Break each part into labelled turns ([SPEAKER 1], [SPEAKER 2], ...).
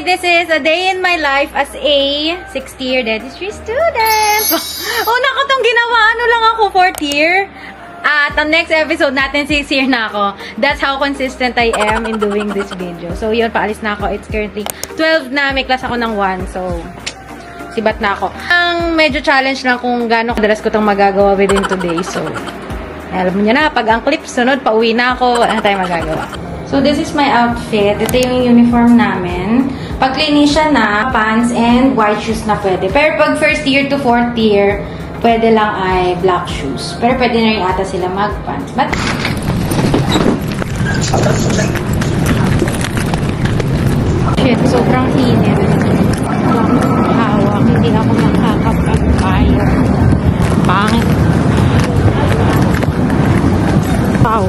[SPEAKER 1] this is a day in my life as a 6th-year dentistry student. Una ko itong ginawa. Ano lang ako, 4th year. At ang next episode natin, 6th year na ako. That's how consistent I am in doing this video. So, yun, paalis na ako. It's currently 12 na. May class ako ng 1. So, sibat na ako. Ang medyo challenge lang kung gaano kadalas ko itong magagawa within today. So, alam mo nyo na, pag ang clip sunod, pauwi na ako. Wala na tayo magagawa. So, this is my outfit. Ito yung uniform namin. Pag clinician na, pants and white shoes na pwede. Pero pag 1st year to 4th year, pwede lang ay black shoes. Pero pwede na rin ata sila mag-pants. But, shit, sobrang hinit. Hawak. Hindi ako nakakapag-kaya. Pangit. Wow.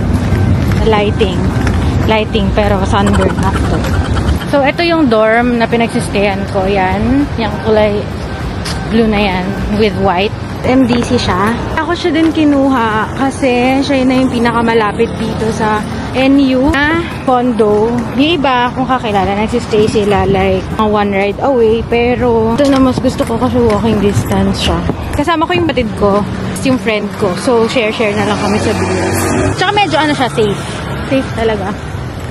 [SPEAKER 1] Lighting, pero sunburn after. So, ito yung dorm na pinagsistayan ko. Yan. Yung kulay blue na yan with white. MDC siya. Ako siya din kinuha kasi siya na yung pinakamalapit dito sa NU na condo. Yung iba, kung kakilala, nagsistay sila like 1 ride away. Pero ito na mas gusto ko kasi walking distance siya. Kasama ko yung batid ko, yung friend ko. So, share na lang kami sa bills. Tsaka medyo ano siya, safe. Safe talaga.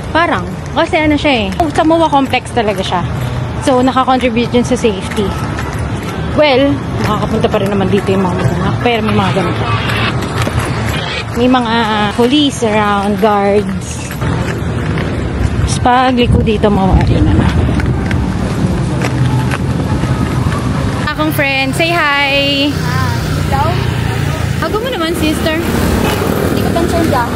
[SPEAKER 1] Parang. Kasi ano siya eh. Sa MOA complex talaga siya. So, nakakontribute din sa safety. Well, makakapunta pa rin naman dito yung mga mga. Pero may mga ganito. May mga police around, guards. Tapos pag liko dito, mawari na na. Akong friend, say hi!
[SPEAKER 2] Hello?
[SPEAKER 1] Hago mo naman, sister.
[SPEAKER 2] Hindi ko tansyon dyan.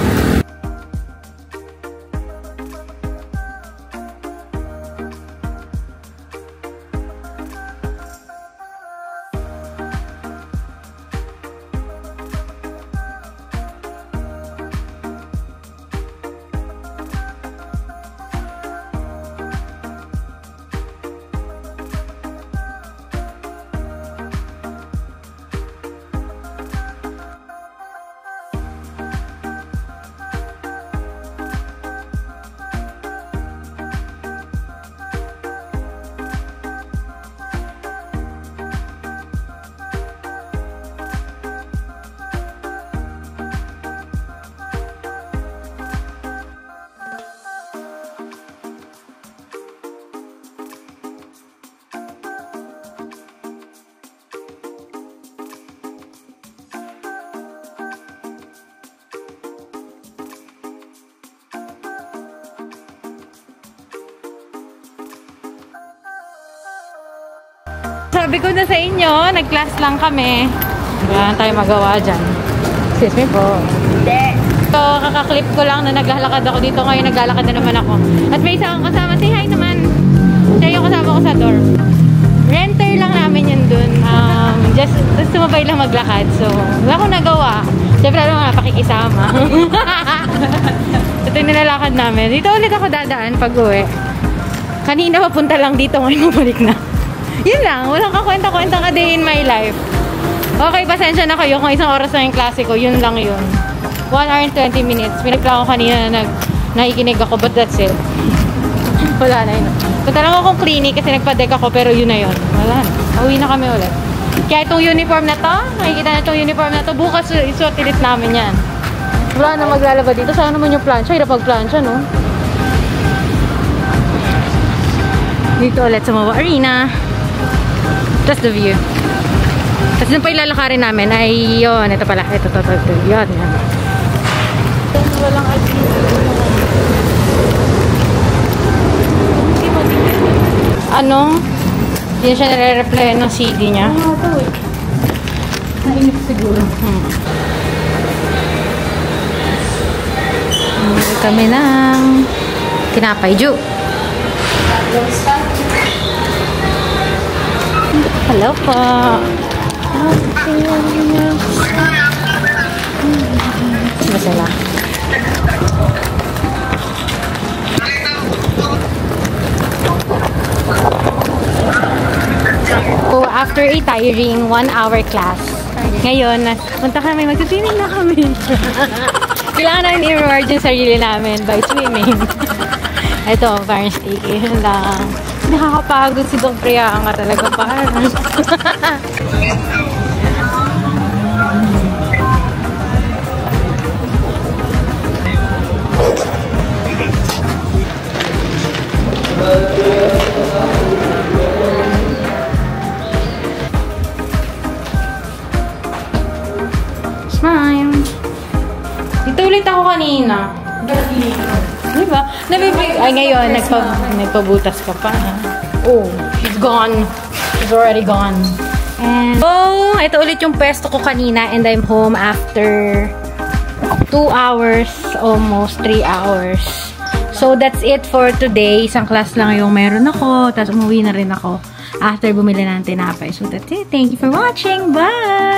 [SPEAKER 1] Sabi ko na sa inyo, nag-class lang kami. Wala na tayo magawa dyan. Excuse me po.
[SPEAKER 2] Hindi.
[SPEAKER 1] So, kakaklip ko lang na naglalakad ako dito. Ngayon naglalakad na naman ako. At may isa akong kasama. Say hi naman. Siya yung kasama ko sa dorm. Renter lang namin yun dun. Just sumabay lang maglakad. So, wala akong nagawa. Siyempre, alam mo nga, pakikisama. Ito yung nilalakad namin. Dito ulit ako dadaan pag uwi. Kanina papunta lang dito. Ngayon mabalik na. Yun lang, walang kakwenta-kwentang a day in my life. Okay, pasensya na kayo kung isang oras na yung klase ko, yun lang yun. 1 hour and 20 minutes. Pinagla ko kanina na nakikinig ako, but that's it. Wala na yun. Punta lang akong clinic kasi nagpa-deck ako, pero yun na yun. Wala na. Uwi na kami ulit. Kaya itong uniform na to, nakikita na itong uniform na to, bukas isuot ulit namin yan. Wala na maglalaba dito. Saan naman yung plancha? Hirap mag-plancha, no? Dito ulit sa MOA Arena. Just the view. Tapos nung pa ilalakarin namin ay yun. Ito pala. Ito. Yun.
[SPEAKER 2] Walang
[SPEAKER 1] Ano? Hindi siya nare-reply ng CD niya.
[SPEAKER 2] Nainip siguro.
[SPEAKER 1] Kami ng tinapay Ju. Hello po. Masala. So, after a tiring 1-hour class, ngayon, punta kami, mag-swimming na kami. Kailangan namin i-reward yung sarili namin by swimming. Ito, parang staycation lang. Nakakapagod si Dong Priyanka talaga parang. Smile. Dito ulit ako kanina. Diba? Ay, ngayon, nagpabutas ka pa. Oh, she's gone. She's already gone. And, oh, ito ulit yung pwesto ko kanina and I'm home after 2 hours, almost 3 hours. So, that's it for today. Isang class lang yung meron ako. Tapos, umuwi na rin ako after bumili ng tinapay. So, that's it. Thank you for watching. Bye!